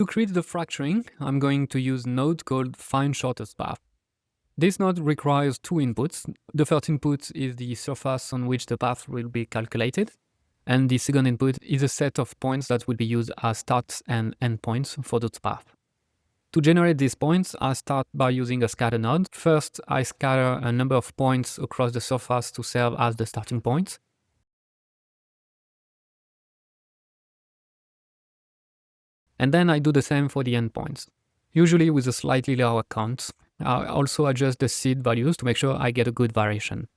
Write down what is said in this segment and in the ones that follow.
To create the fracturing, I'm going to use a node called find shortest path. This node requires two inputs. The first input is the surface on which the path will be calculated, and the second input is a set of points that will be used as start and end points for those paths. To generate these points, I start by using a scatter node. First, I scatter a number of points across the surface to serve as the starting point. And then I do the same for the endpoints, usually with a slightly lower count. I also adjust the seed values to make sure I get a good variation.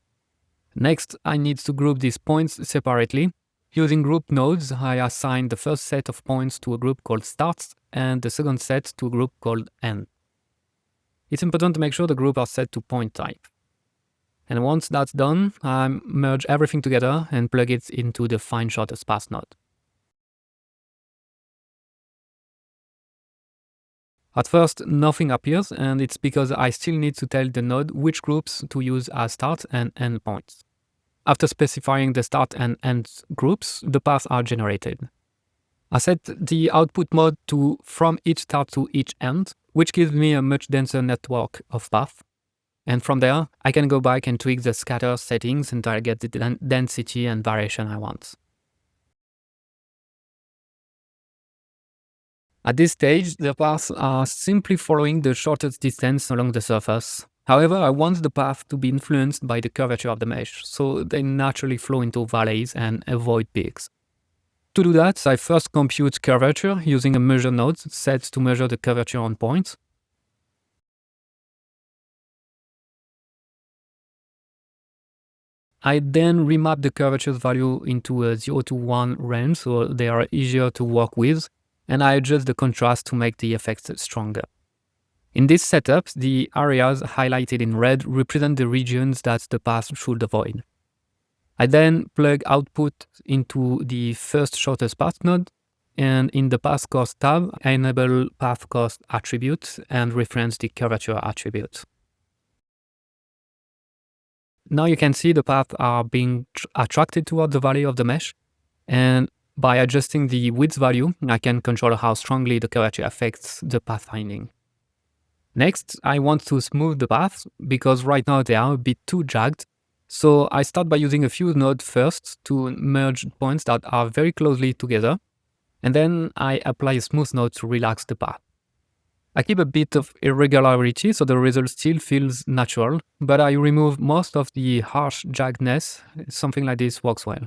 Next, I need to group these points separately. Using group nodes, I assign the first set of points to a group called start and the second set to a group called end. It's important to make sure the groups are set to point type. And once that's done, I merge everything together and plug it into the find shortest path node. At first, nothing appears, and it's because I still need to tell the node which groups to use as start and end points. After specifying the start and end groups, the paths are generated. I set the output mode to from each start to each end, which gives me a much denser network of paths. And from there, I can go back and tweak the scatter settings until I get the density and variation I want. At this stage, the paths are simply following the shortest distance along the surface. However, I want the path to be influenced by the curvature of the mesh, so they naturally flow into valleys and avoid peaks. To do that, I first compute curvature using a measure node set to measure the curvature on points. I then remap the curvature's value into a 0 to 1 range, so they are easier to work with, and I adjust the contrast to make the effects stronger. In this setup, the areas highlighted in red represent the regions that the path should avoid. I then plug output into the first shortest path node, and in the path cost tab, I enable path cost attribute and reference the curvature attribute. Now you can see the paths are being attracted toward the valley of the mesh, and by adjusting the width value, I can control how strongly the curvature affects the pathfinding. Next, I want to smooth the paths because right now they are a bit too jagged. So I start by using a few nodes first to merge points that are very closely together, and then I apply a smooth node to relax the path. I keep a bit of irregularity so the result still feels natural, but I remove most of the harsh jaggedness. Something like this works well.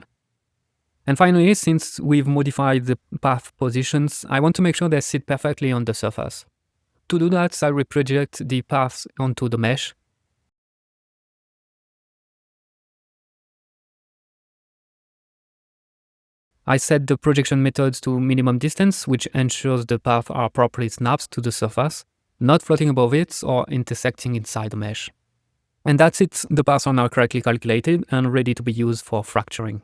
And finally, since we've modified the path positions, I want to make sure they sit perfectly on the surface. To do that, I reproject the paths onto the mesh. I set the projection methods to minimum distance, which ensures the paths are properly snapped to the surface, not floating above it or intersecting inside the mesh. And that's it, the paths are now correctly calculated and ready to be used for fracturing.